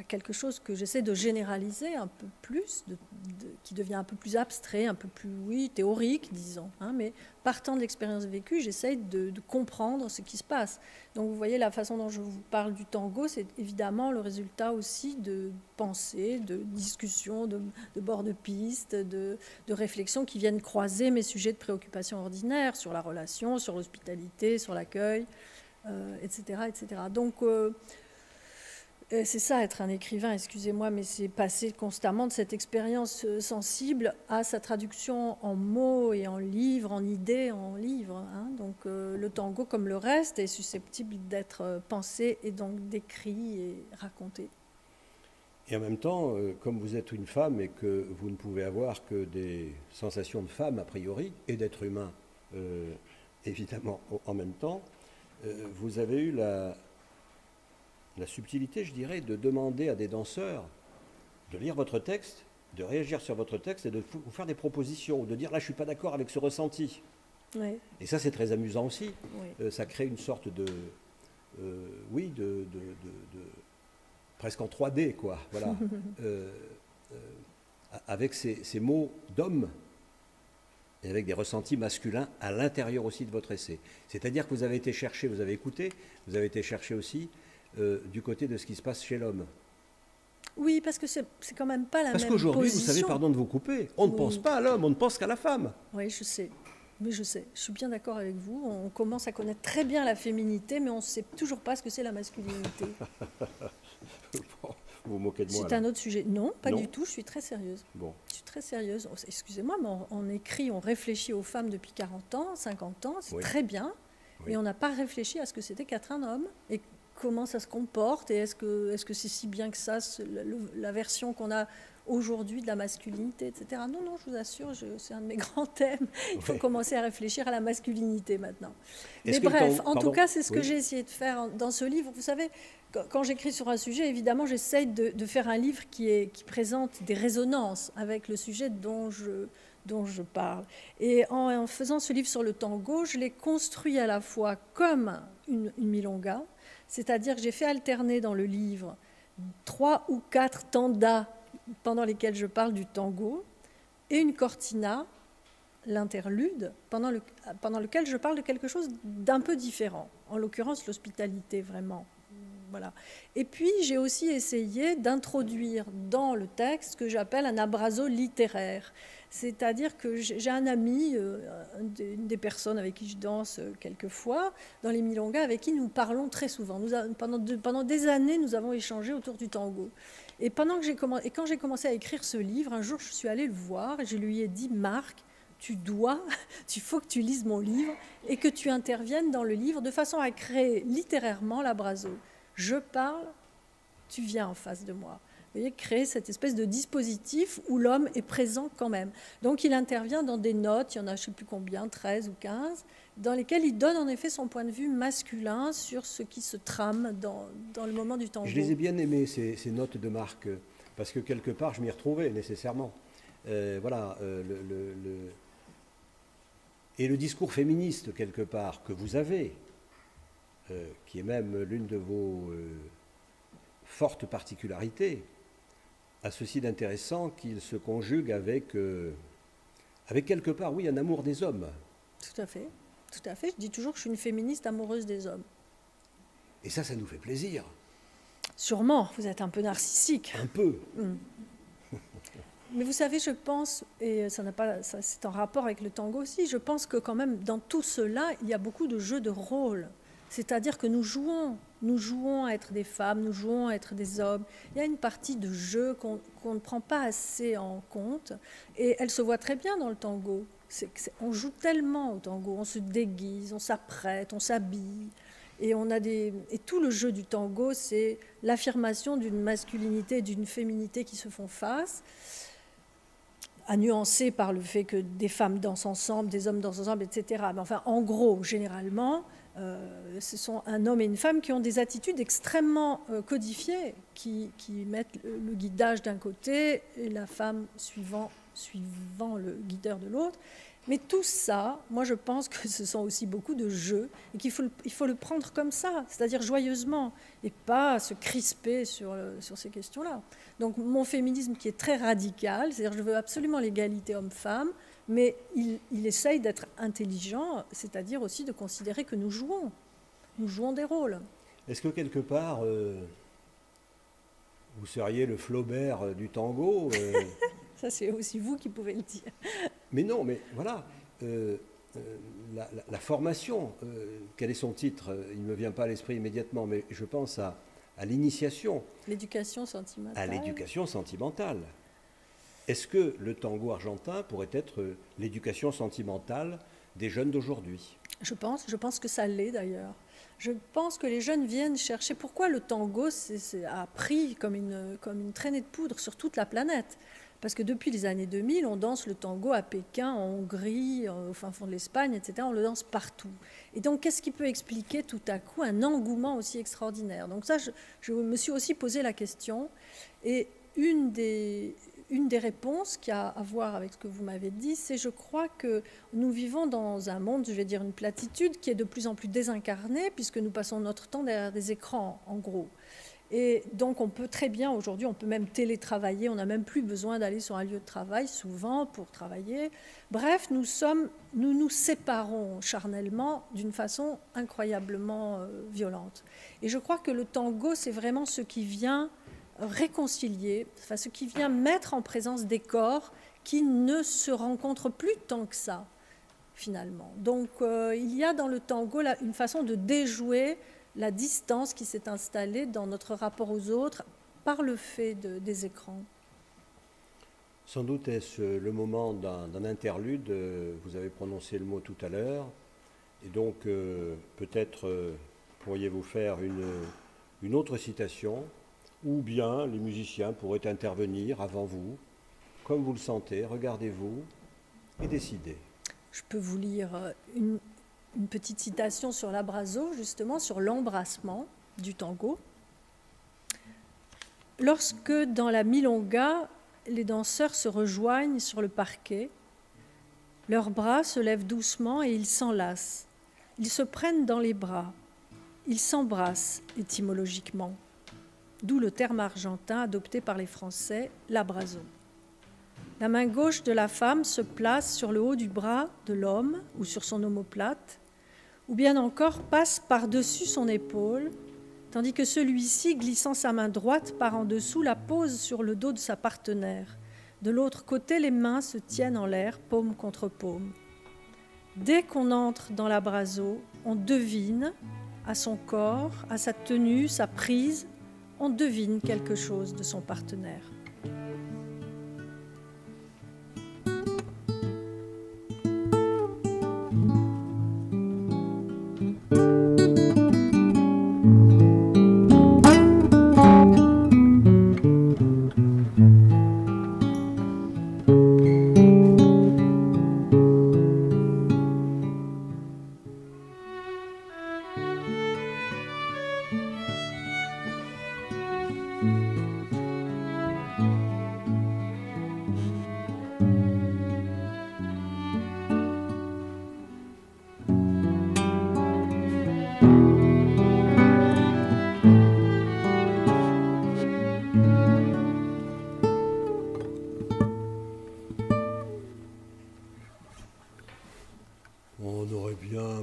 Speaker 4: quelque chose que j'essaie de généraliser un peu plus, qui devient un peu plus abstrait, un peu plus, oui, théorique, disons. Hein, mais partant de l'expérience vécue, j'essaie de comprendre ce qui se passe. Donc vous voyez, la façon dont je vous parle du tango, c'est évidemment le résultat aussi de pensées, de discussions, de bords de piste, de réflexions qui viennent croiser mes sujets de préoccupation ordinaires sur la relation, sur l'hospitalité, sur l'accueil, etc., etc. Donc... c'est ça, être un écrivain, excusez-moi, mais c'est passer constamment de cette expérience sensible à sa traduction en mots et en livres, en idées, en livres. Hein. Donc le tango, comme le reste, est susceptible d'être pensé et donc décrit et raconté.
Speaker 3: Et en même temps, comme vous êtes une femme et que vous ne pouvez avoir que des sensations de femme a priori, et d'être humain évidemment en même temps, vous avez eu la subtilité, je dirais, de demander à des danseurs de lire votre texte, de réagir sur votre texte et de vous faire des propositions, ou de dire là je ne suis pas d'accord avec ce ressenti.
Speaker 4: Oui.
Speaker 3: Et ça c'est très amusant aussi.
Speaker 4: Oui.
Speaker 3: Ça crée une sorte de presque en 3D quoi. Voilà. Avec ces mots d'homme et avec des ressentis masculins à l'intérieur aussi de votre essai. C'est-à-dire que vous avez été chercher, vous avez écouté, vous avez été chercher aussi du côté de ce qui se passe chez l'homme.
Speaker 4: Oui, parce que c'est quand même pas la même position.
Speaker 3: Parce qu'aujourd'hui, vous savez, pardon de vous couper, on ne pense pas à l'homme, on ne pense qu'à la femme.
Speaker 4: Oui, je sais. Mais je sais, je suis bien d'accord avec vous. On commence à connaître très bien la féminité, mais on ne sait toujours pas ce que c'est la masculinité.
Speaker 3: Bon, vous vous moquez de moi.
Speaker 4: C'est un autre sujet. Non, pas
Speaker 3: Non.
Speaker 4: du tout, je suis très sérieuse.
Speaker 3: Bon.
Speaker 4: Je suis très sérieuse. Excusez-moi, mais on écrit, on réfléchit aux femmes depuis 40 ans, 50 ans, c'est
Speaker 3: Oui.
Speaker 4: très bien.
Speaker 3: Oui.
Speaker 4: Mais on n'a pas réfléchi à ce que c'était qu'être un homme. Et comment ça se comporte, et est-ce que c'est si bien que ça, la version qu'on a aujourd'hui de la masculinité, etc. Non, je vous assure, c'est un de mes grands thèmes. Il faut commencer à réfléchir à la masculinité maintenant. Mais bref, en tout cas, c'est ce que j'ai essayé de faire dans ce livre. Vous savez, quand j'écris sur un sujet, évidemment, j'essaye de faire un livre qui présente des résonances avec le sujet dont je parle. Et en faisant ce livre sur le tango, je l'ai construit à la fois comme une milonga, c'est-à-dire que j'ai fait alterner dans le livre 3 ou 4 tandas pendant lesquels je parle du tango et une cortina, l'interlude, pendant lequel je parle de quelque chose d'un peu différent, en l'occurrence l'hospitalité vraiment. Voilà. Et puis j'ai aussi essayé d'introduire dans le texte ce que j'appelle un abrazo littéraire. C'est-à-dire que j'ai un ami, une des personnes avec qui je danse quelquefois, dans les milongas, avec qui nous parlons très souvent. Pendant des années, nous avons échangé autour du tango. Et quand j'ai commencé à écrire ce livre, un jour, je suis allée le voir et je lui ai dit « Marc, il faut que tu lises mon livre et que tu interviennes dans le livre de façon à créer littérairement l'abrazo. Je parle, tu viens en face de moi. » Vous voyez, créer cette espèce de dispositif où l'homme est présent quand même. Donc il intervient dans des notes, il y en a je ne sais plus combien, 13 ou 15, dans lesquelles il donne en effet son point de vue masculin sur ce qui se trame dans le moment du tango.
Speaker 3: Je les ai bien aimées, ces notes de Marc, parce que quelque part je m'y retrouvais nécessairement. Voilà, et le discours féministe quelque part que vous avez, qui est même l'une de vos fortes particularités, a ceci d'intéressant qu'il se conjugue avec quelque part, oui, un amour des hommes.
Speaker 4: Tout à fait, tout à fait. Je dis toujours que je suis une féministe amoureuse des hommes.
Speaker 3: Et ça nous fait plaisir.
Speaker 4: Sûrement, vous êtes un peu narcissique.
Speaker 3: Un peu.
Speaker 4: Mais vous savez, je pense, et c'est en rapport avec le tango aussi, je pense que quand même dans tout cela, il y a beaucoup de jeux de rôle. C'est-à-dire que nous jouons à être des femmes, nous jouons à être des hommes. Il y a une partie de jeu qu'on ne prend pas assez en compte, et elle se voit très bien dans le tango. On joue tellement au tango, on se déguise, on s'apprête, on s'habille. Et tout le jeu du tango, c'est l'affirmation d'une masculinité et d'une féminité qui se font face, à nuancer par le fait que des femmes dansent ensemble, des hommes dansent ensemble, etc. Mais enfin, en gros, généralement, ce sont un homme et une femme qui ont des attitudes extrêmement codifiées, qui mettent le guidage d'un côté et la femme suivant le guideur de l'autre. Mais tout ça, moi je pense que ce sont aussi beaucoup de jeux et qu'il faut le prendre comme ça, c'est-à-dire joyeusement, et pas se crisper sur ces questions-là. Donc mon féminisme qui est très radical, c'est-à-dire je veux absolument l'égalité homme-femme, mais il essaye d'être intelligent, c'est-à-dire aussi de considérer que nous jouons des rôles.
Speaker 3: Est-ce que quelque part, vous seriez le Flaubert du tango
Speaker 4: Ça, c'est aussi vous qui pouvez le dire.
Speaker 3: Mais non, mais voilà, la formation, quel est son titre? Il ne me vient pas à l'esprit immédiatement, mais je pense à l'initiation.
Speaker 4: L'éducation sentimentale.
Speaker 3: À l'éducation sentimentale. Est-ce que le tango argentin pourrait être l'éducation sentimentale des jeunes d'aujourd'hui?
Speaker 4: Je pense que ça l'est d'ailleurs. Je pense que les jeunes viennent chercher... Pourquoi le tango a pris comme une traînée de poudre sur toute la planète? Parce que depuis les années 2000, on danse le tango à Pékin, en Hongrie, au fin fond de l'Espagne, etc. On le danse partout. Et donc, qu'est-ce qui peut expliquer tout à coup un engouement aussi extraordinaire? Donc ça, je me suis aussi posé la question. Et une des réponses qui a à voir avec ce que vous m'avez dit, c'est je crois que nous vivons dans un monde, je vais dire une platitude, qui est de plus en plus désincarné, puisque nous passons notre temps derrière des écrans, en gros. Et donc on peut très bien, aujourd'hui, on peut même télétravailler, on n'a même plus besoin d'aller sur un lieu de travail, souvent, pour travailler. Bref, nous nous séparons charnellement d'une façon incroyablement violente. Et je crois que le tango, c'est vraiment ce qui vient réconcilier, enfin, ce qui vient mettre en présence des corps qui ne se rencontrent plus tant que ça, finalement. Donc il y a dans le tango là, une façon de déjouer la distance qui s'est installée dans notre rapport aux autres par le fait des écrans.
Speaker 3: Sans doute est-ce le moment d'un interlude. Vous avez prononcé le mot tout à l'heure. Et donc, peut-être pourriez-vous faire une autre citation, ou bien les musiciens pourraient intervenir avant vous, comme vous le sentez. Regardez-vous et décidez.
Speaker 4: Je peux vous lire une petite citation sur l'abrazo, justement, sur l'embrassement du tango. Lorsque, dans la milonga, les danseurs se rejoignent sur le parquet, leurs bras se lèvent doucement et ils s'enlacent. Ils se prennent dans les bras. Ils s'embrassent, étymologiquement. D'où le terme argentin adopté par les Français, l'abrazo. La main gauche de la femme se place sur le haut du bras de l'homme ou sur son omoplate, ou bien encore passe par-dessus son épaule, tandis que celui-ci, glissant sa main droite par en dessous, la pose sur le dos de sa partenaire. De l'autre côté, les mains se tiennent en l'air, paume contre paume. Dès qu'on entre dans l'abrazo, on devine, à son corps, à sa tenue, sa prise, on devine quelque chose de son partenaire.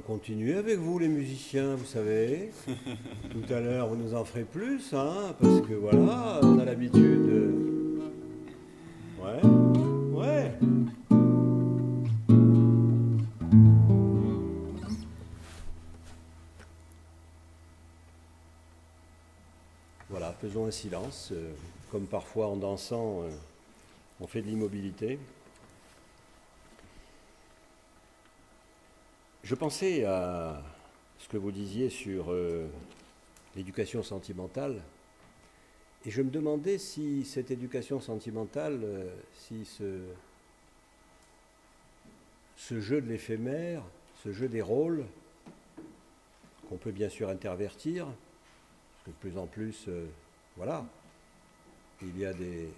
Speaker 3: Continuer avec vous les musiciens, vous savez. Tout à l'heure, vous nous en ferez plus, hein, parce que voilà, on a l'habitude. Ouais. Ouais. Voilà, faisons un silence, comme parfois en dansant, on fait de l'immobilité. Je pensais à ce que vous disiez sur l'éducation sentimentale, et je me demandais si cette éducation sentimentale, si ce jeu de l'éphémère, ce jeu des rôles, qu'on peut bien sûr intervertir, parce que de plus en plus, voilà, il y a des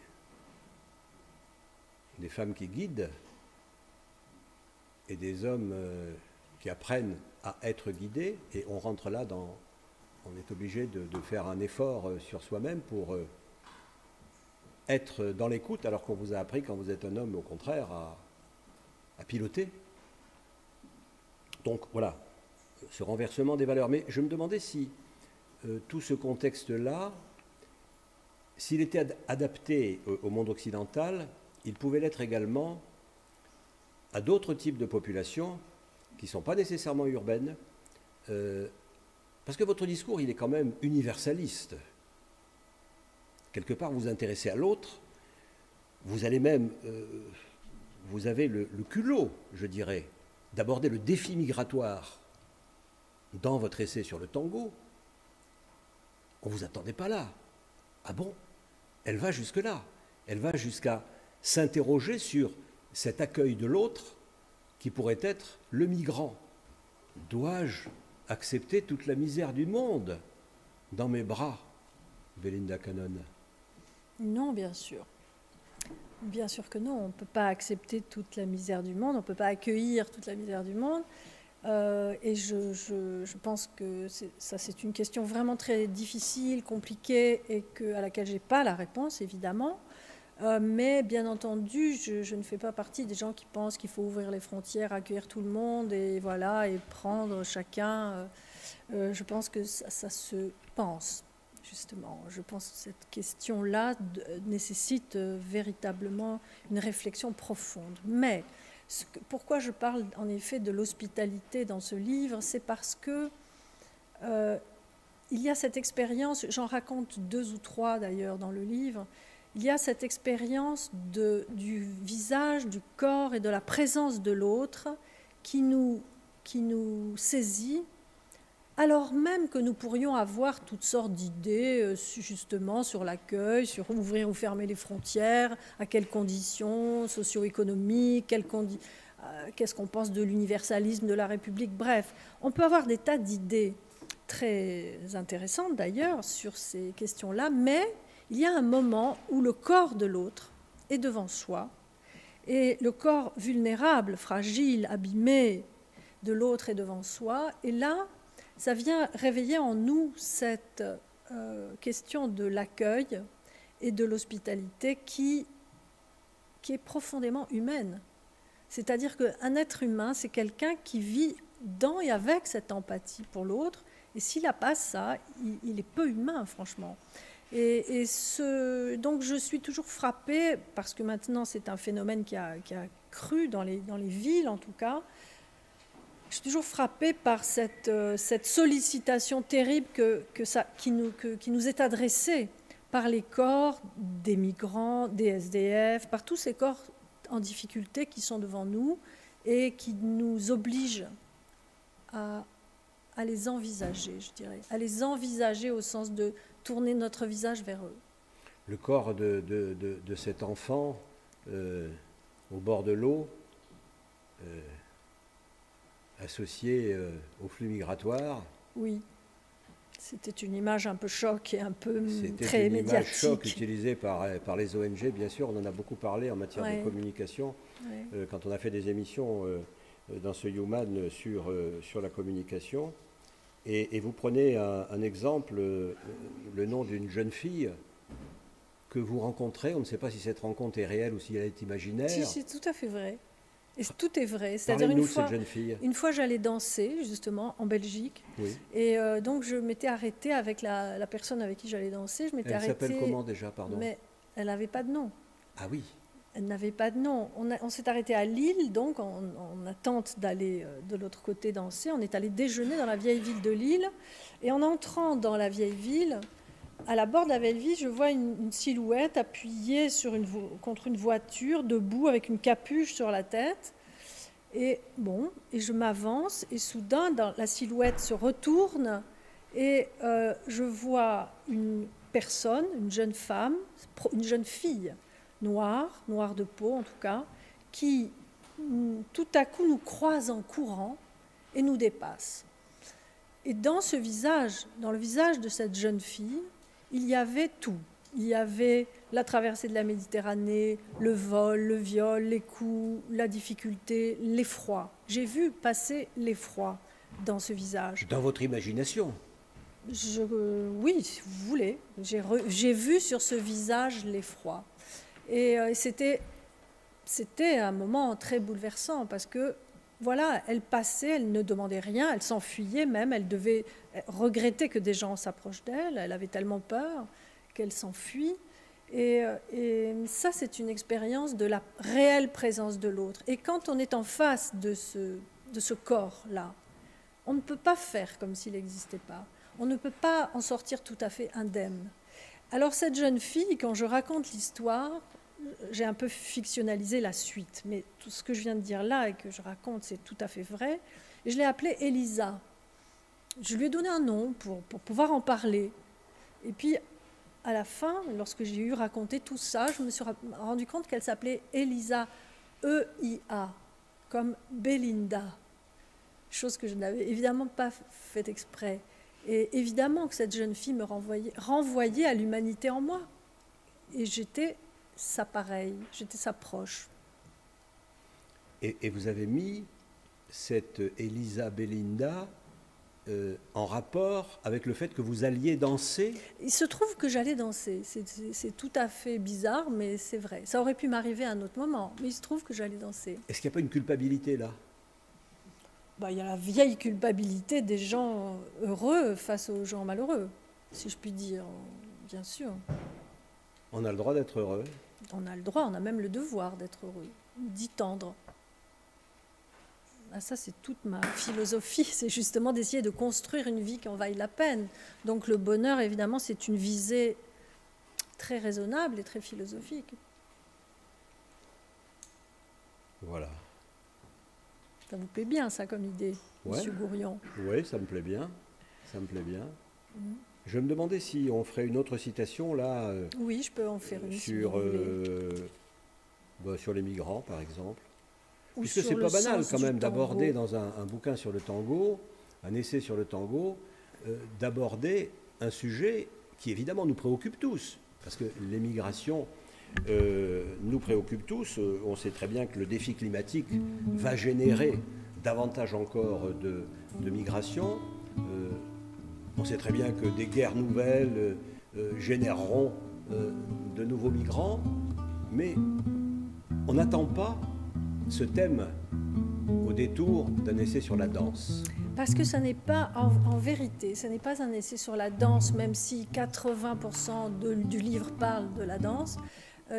Speaker 3: femmes qui guident et des hommes qui apprennent à être guidés, et on rentre là on est obligé de faire un effort sur soi-même pour être dans l'écoute, alors qu'on vous a appris, quand vous êtes un homme, au contraire, à piloter. Donc voilà, ce renversement des valeurs. Mais je me demandais si tout ce contexte-là, s'il était adapté au monde occidental, il pouvait l'être également à d'autres types de populations qui ne sont pas nécessairement urbaines, parce que votre discours, il est quand même universaliste. Quelque part, vous vous intéressez à l'autre, vous allez même, vous avez le culot, je dirais, d'aborder le défi migratoire dans votre essai sur le tango. On ne vous attendait pas là. Ah bon? Elle va jusque-là. Elle va jusqu'à s'interroger sur cet accueil de l'autre qui pourrait être le migrant. Dois-je accepter toute la misère du monde dans mes bras, Belinda Cannon?
Speaker 4: Non, bien sûr. Bien sûr que non. On ne peut pas accepter toute la misère du monde, on ne peut pas accueillir toute la misère du monde. Et je pense que c'est une question vraiment très difficile, compliquée, et à laquelle je n'ai pas la réponse, évidemment. Mais bien entendu, je ne fais pas partie des gens qui pensent qu'il faut ouvrir les frontières, accueillir tout le monde et voilà, et prendre chacun. Je pense que ça se pense, justement. Je pense que cette question-là nécessite véritablement une réflexion profonde. Mais pourquoi je parle en effet de l'hospitalité dans ce livre, c'est parce que il y a cette expérience, j'en raconte 2 ou 3 d'ailleurs dans le livre. Il y a cette expérience du visage, du corps et de la présence de l'autre qui nous saisit, alors même que nous pourrions avoir toutes sortes d'idées justement sur l'accueil, sur ouvrir ou fermer les frontières, à quelles conditions socio-économiques, qu'est-ce qu'on pense de l'universalisme de la République. Bref, on peut avoir des tas d'idées très intéressantes d'ailleurs sur ces questions-là, mais il y a un moment où le corps de l'autre est devant soi, et le corps vulnérable, fragile, abîmé de l'autre est devant soi, et là, ça vient réveiller en nous cette question de l'accueil et de l'hospitalité qui est profondément humaine. C'est-à-dire qu'un être humain, c'est quelqu'un qui vit dans et avec cette empathie pour l'autre, et s'il n'a pas ça, il est peu humain, franchement. Donc je suis toujours frappée, parce que maintenant c'est un phénomène qui a cru dans les villes en tout cas, je suis toujours frappée par cette sollicitation terrible qui nous est adressée par les corps des migrants, des SDF, par tous ces corps en difficulté qui sont devant nous et qui nous obligent à les envisager, je dirais, à les envisager au sens de tourner notre visage vers eux.
Speaker 3: Le corps de cet enfant au bord de l'eau, associé au flux migratoire.
Speaker 4: Oui, c'était une image un peu choc et un peu
Speaker 3: C'était
Speaker 4: très médiatique.
Speaker 3: une image choc utilisée par les ONG, bien sûr. On en a beaucoup parlé en matière de communication. Quand on a fait des émissions dans ce Human sur la communication. Et vous prenez un exemple, le nom d'une jeune fille que vous rencontrez. On ne sait pas si cette rencontre est réelle ou si elle est imaginaire.
Speaker 4: Si, c'est tout à fait vrai. Et tout est vrai.
Speaker 3: C'est-à-dire une fois
Speaker 4: j'allais danser, justement, en Belgique.
Speaker 3: Oui.
Speaker 4: Et donc, je m'étais arrêtée avec la personne avec qui j'allais danser.
Speaker 3: Elle s'appelle comment déjà, pardon?
Speaker 4: Mais elle n'avait pas de nom.
Speaker 3: Ah oui.
Speaker 4: Elle n'avait pas de nom. On s'est arrêté à Lille, donc en attente d'aller de l'autre côté danser. On est allé déjeuner dans la vieille ville de Lille. Et en entrant dans la vieille ville, à la bord de la vieille ville, je vois une silhouette appuyée contre une voiture, debout, avec une capuche sur la tête. Et je m'avance, et soudain, la silhouette se retourne, et je vois une personne, une jeune femme, une jeune fille, noire de peau en tout cas, qui tout à coup nous croise en courant et nous dépasse. Et dans le visage de cette jeune fille, il y avait tout. Il y avait la traversée de la Méditerranée, le vol, le viol, les coups, la difficulté, l'effroi. J'ai vu passer l'effroi dans ce visage.
Speaker 3: Dans votre imagination?
Speaker 4: Oui, si vous voulez. J'ai vu sur ce visage l'effroi. Et c'était un moment très bouleversant parce que, voilà, elle passait, elle ne demandait rien, elle s'enfuyait même, elle devait regretter que des gens s'approchent d'elle, elle avait tellement peur qu'elle s'enfuit. Et ça, c'est une expérience de la réelle présence de l'autre. Et quand on est en face de ce corps-là, on ne peut pas faire comme s'il n'existait pas. On ne peut pas en sortir tout à fait indemne. Alors cette jeune fille, quand je raconte l'histoire, j'ai un peu fictionnalisé la suite, mais tout ce que je viens de dire là et que je raconte, c'est tout à fait vrai. Et je l'ai appelée Elisa. Je lui ai donné un nom pour pouvoir en parler. Et puis, à la fin, lorsque j'ai eu raconté tout ça, je me suis rendu compte qu'elle s'appelait Elisa, E-I-A, comme Belinda. Chose que je n'avais évidemment pas fait exprès. Et évidemment que cette jeune fille me renvoyait à l'humanité en moi. Et j'étais sa pareille, j'étais sa proche.
Speaker 3: Et vous avez mis cette Elisa Belinda en rapport avec le fait que vous alliez danser?
Speaker 4: Il se trouve que j'allais danser. C'est tout à fait bizarre, mais c'est vrai. Ça aurait pu m'arriver à un autre moment, mais il se trouve que j'allais danser.
Speaker 3: Est-ce qu'il n'y a pas une culpabilité là?
Speaker 4: Il y a la vieille culpabilité des gens heureux face aux gens malheureux, si je puis dire, bien sûr.
Speaker 3: On a le droit d'être heureux?
Speaker 4: On a le droit, on a même le devoir d'être heureux, d'y tendre. Ça, c'est toute ma philosophie, c'est justement d'essayer de construire une vie qui en vaille la peine. Donc le bonheur, évidemment, c'est une visée très raisonnable et très philosophique.
Speaker 3: Voilà.
Speaker 4: Ça vous plaît bien, ça, comme idée,
Speaker 3: ouais.
Speaker 4: Monsieur Gourion?
Speaker 3: Oui, ça me plaît bien. Ça me plaît bien. Je me demandais si on ferait une autre citation, là.
Speaker 4: Oui, je peux en faire une.
Speaker 3: Sur, sur les migrants, par exemple.
Speaker 4: Ou
Speaker 3: puisque c'est pas banal, quand même, d'aborder dans un bouquin sur le tango, un essai sur le tango, d'aborder un sujet qui, évidemment, nous préoccupe tous. Parce que l'émigration nous préoccupe tous. On sait très bien que le défi climatique va générer davantage encore de migration. On sait très bien que des guerres nouvelles généreront de nouveaux migrants. Mais on n'attend pas ce thème au détour d'un essai sur la danse.
Speaker 4: Parce que ça n'est pas, en vérité, ce n'est pas un essai sur la danse, même si 80% du livre parle de la danse.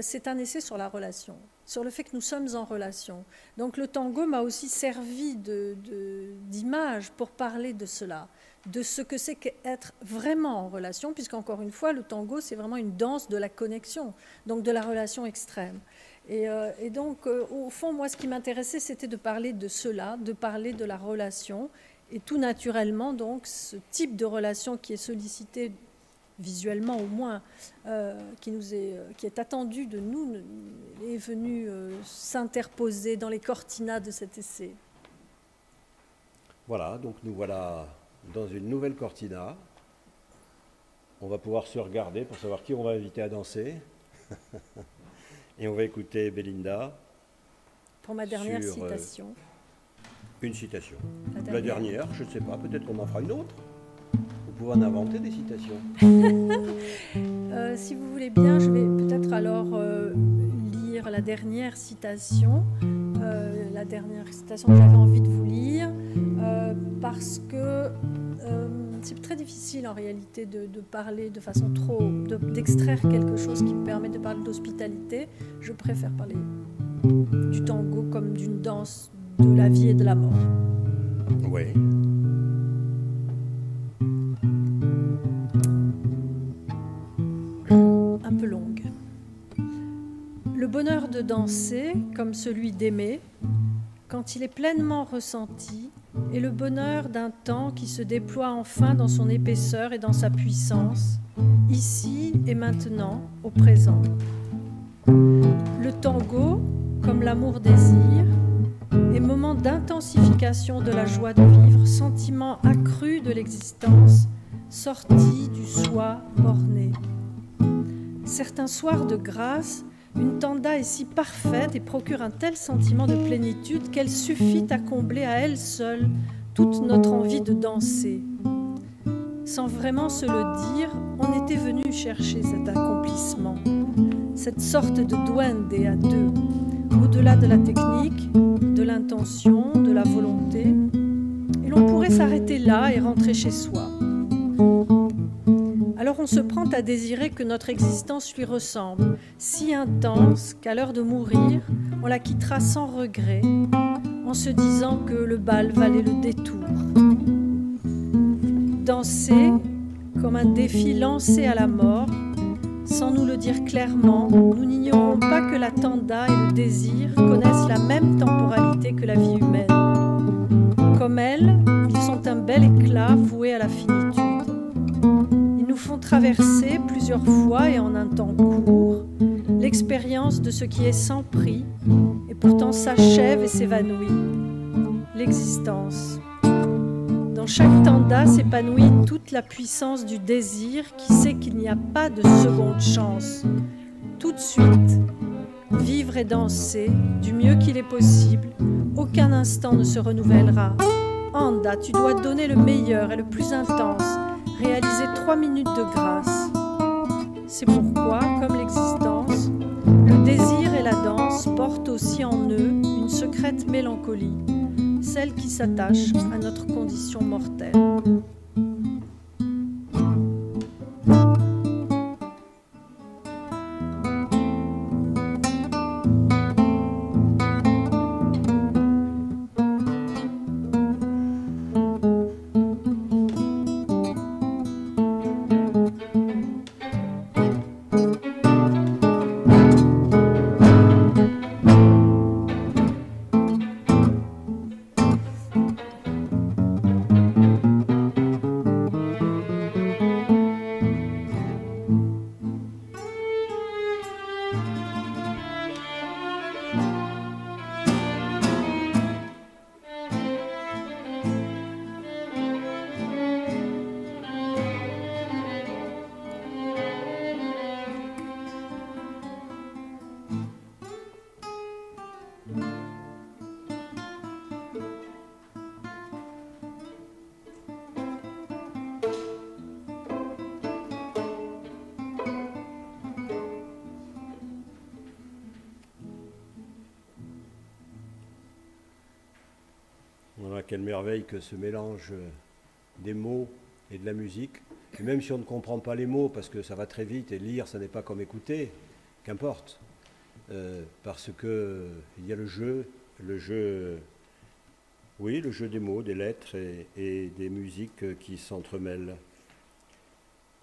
Speaker 4: C'est un essai sur la relation, sur le fait que nous sommes en relation. Donc le tango m'a aussi servi d'image pour parler de cela, de ce que c'est qu'être vraiment en relation, puisqu'encore une fois, le tango, c'est vraiment une danse de la connexion, donc de la relation extrême. Et donc, au fond, moi, ce qui m'intéressait, c'était de parler de cela, de parler de la relation, et tout naturellement, donc, ce type de relation qui est sollicité visuellement au moins, qui est attendu de nous, est venu s'interposer dans les cortinas de cet essai.
Speaker 3: Voilà, donc nous voilà dans une nouvelle cortina. On va pouvoir se regarder pour savoir qui on va inviter à danser. Et on va écouter Belinda.
Speaker 4: Pour ma dernière citation.
Speaker 3: Une citation. La dernière, je ne sais pas, peut-être qu'on en fera une autre. Vous pouvez en inventer des citations.
Speaker 4: Si vous voulez bien, je vais peut-être alors lire la dernière citation. La dernière citation que j'avais envie de vous lire. Parce que c'est très difficile en réalité de parler de façon d'extraire quelque chose qui me permet de parler d'hospitalité. Je préfère parler du tango comme d'une danse de la vie et de la mort.
Speaker 3: Oui.
Speaker 4: Un peu longue. Le bonheur de danser, comme celui d'aimer, quand il est pleinement ressenti, est le bonheur d'un temps qui se déploie enfin dans son épaisseur et dans sa puissance, ici et maintenant, au présent. Le tango, comme l'amour-désir, est moment d'intensification de la joie de vivre, sentiment accru de l'existence, sorti du soi borné. Certains soirs de grâce, une tanda est si parfaite et procure un tel sentiment de plénitude qu'elle suffit à combler à elle seule toute notre envie de danser. Sans vraiment se le dire, on était venu chercher cet accomplissement, cette sorte de duende à deux, au-delà de la technique, de l'intention, de la volonté, et l'on pourrait s'arrêter là et rentrer chez soi. Alors on se prend à désirer que notre existence lui ressemble, si intense qu'à l'heure de mourir, on la quittera sans regret, en se disant que le bal valait le détour. Danser comme un défi lancé à la mort, sans nous le dire clairement, nous n'ignorons pas que la tanda et le désir connaissent la même temporalité que la vie humaine. Comme elle, ils sont un bel éclat voué à la finitude. Ils nous font traverser plusieurs fois et en un temps court l'expérience de ce qui est sans prix et pourtant s'achève et s'évanouit, l'existence. Dans chaque tanda s'épanouit toute la puissance du désir qui sait qu'il n'y a pas de seconde chance. Tout de suite, vivre et danser du mieux qu'il est possible, aucun instant ne se renouvellera. Anda, tu dois donner le meilleur et le plus intense, réaliser 3 minutes de grâce. C'est pourquoi, comme l'existence, le désir et la danse portent aussi en eux une secrète mélancolie, celle qui s'attache à notre condition mortelle.
Speaker 3: Voilà, quelle merveille que ce mélange des mots et de la musique. Et même si on ne comprend pas les mots, parce que ça va très vite, et lire, ça n'est pas comme écouter, qu'importe. Parce qu'il y a le jeu, oui, le jeu des mots, des lettres et des musiques qui s'entremêlent.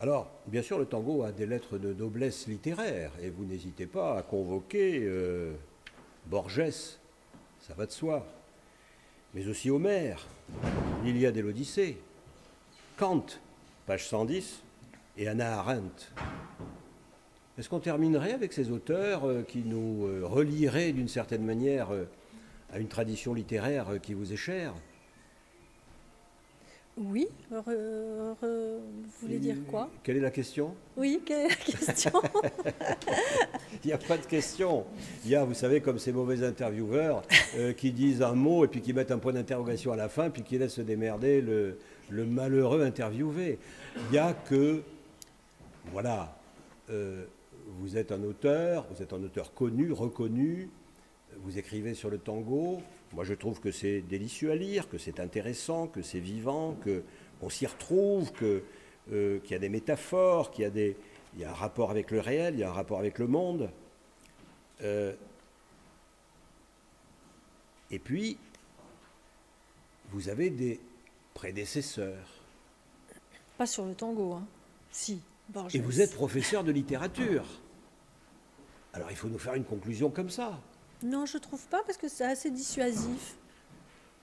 Speaker 3: Alors, bien sûr, le tango a des lettres de noblesse littéraire, et vous n'hésitez pas à convoquer Borges, ça va de soi, mais aussi Homère, l'Iliade et l'Odyssée, Kant, page 110, et Hannah Arendt. Est-ce qu'on terminerait avec ces auteurs qui nous relieraient d'une certaine manière à une tradition littéraire qui vous est chère?
Speaker 4: Oui, vous voulez dire quoi?
Speaker 3: Quelle est la question?
Speaker 4: Oui, quelle est la question?
Speaker 3: Il n'y a pas de question. Il y a, vous savez, comme ces mauvais intervieweurs qui disent un mot et puis qui mettent un point d'interrogation à la fin puis qui laissent se démerder le malheureux interviewé. Il n'y a que, voilà, vous êtes un auteur connu, reconnu, vous écrivez sur le tango. Moi, je trouve que c'est délicieux à lire, que c'est intéressant, que c'est vivant, que on s'y retrouve, qu'il y a des métaphores, il y a un rapport avec le réel, il y a un rapport avec le monde. Et puis, vous avez des prédécesseurs.
Speaker 4: Pas sur le tango, hein. Si, Borges.
Speaker 3: Et vous êtes professeur de littérature. Alors il faut nous faire une conclusion comme ça.
Speaker 4: Non, je trouve pas, parce que c'est assez dissuasif.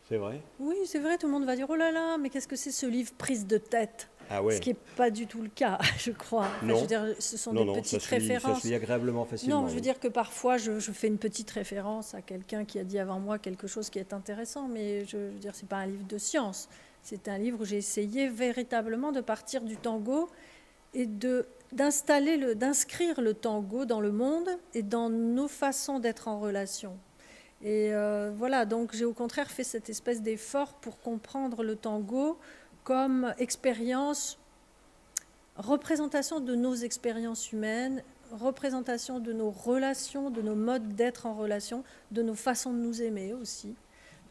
Speaker 3: C'est vrai?
Speaker 4: Oui, c'est vrai, tout le monde va dire « Oh là là, mais qu'est-ce que c'est ce livre prise de tête ?»
Speaker 3: Ah ouais.
Speaker 4: Ce qui n'est pas du tout le cas, je crois. Enfin,
Speaker 3: Non.
Speaker 4: je veux dire, ce sont des petites références.
Speaker 3: Ça se lit agréablement facilement.
Speaker 4: Non, je veux dire que parfois, je fais une petite référence à quelqu'un qui a dit avant moi quelque chose qui est intéressant, mais je veux dire, ce n'est pas un livre de science. C'est un livre où j'ai essayé véritablement de partir du tango et d'inscrire le tango dans le monde et dans nos façons d'être en relation. Et voilà, donc j'ai au contraire fait cette espèce d'effort pour comprendre le tango comme expérience, représentation de nos expériences humaines, représentation de nos relations, de nos modes d'être en relation, de nos façons de nous aimer aussi.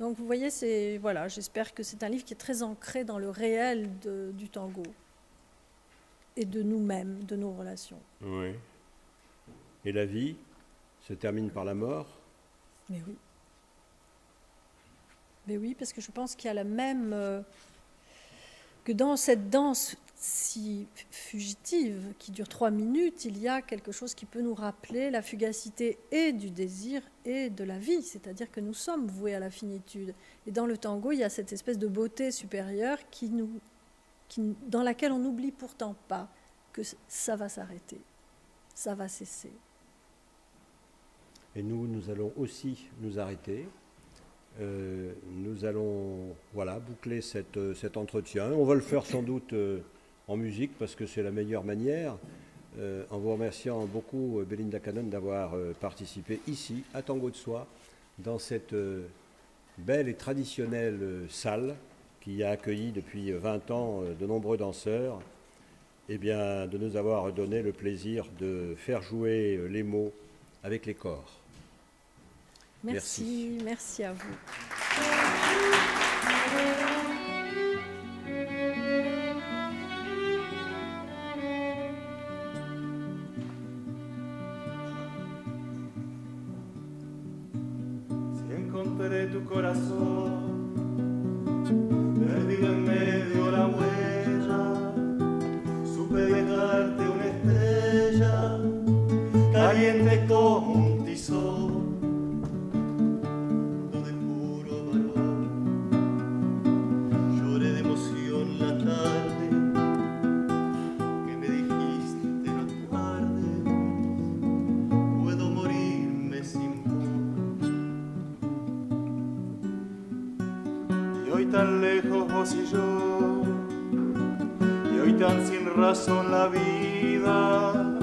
Speaker 4: Donc vous voyez, voilà, j'espère que c'est un livre qui est très ancré dans le réel du tango et de nous-mêmes, de nos relations.
Speaker 3: Oui. Et la vie se termine par la mort?
Speaker 4: Mais oui. Mais oui, parce que je pense qu'il y a la même... que dans cette danse si fugitive qui dure 3 minutes, il y a quelque chose qui peut nous rappeler la fugacité et du désir et de la vie, c'est-à-dire que nous sommes voués à la finitude. Et dans le tango, il y a cette espèce de beauté supérieure dans laquelle on n'oublie pourtant pas que ça va s'arrêter, ça va cesser.
Speaker 3: Et nous allons aussi nous arrêter. Nous allons boucler cet entretien. On va le faire sans doute en musique parce que c'est la meilleure manière. En vous remerciant beaucoup, Belinda Cannon, d'avoir participé ici, à Tango de Soie, dans cette belle et traditionnelle salle qui a accueilli depuis 20 ans de nombreux danseurs, et bien, de nous avoir donné le plaisir de faire jouer les mots avec les corps.
Speaker 4: Merci à vous.
Speaker 5: Si encontré tu corazón perdido en medio de la huella, supe dejarte una estrella caliente como un tizón. Tan lejos vos y yo, y hoy tan sin razón la vida,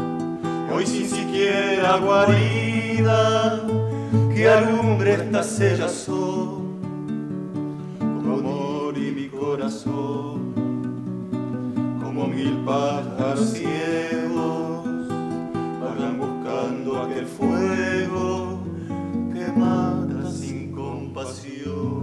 Speaker 5: hoy sin siquiera guarida que alumbre esta sellazón, como amor y mi corazón, como 1000 pájaros ciegos vagan buscando aquel fuego que mata sin compasión.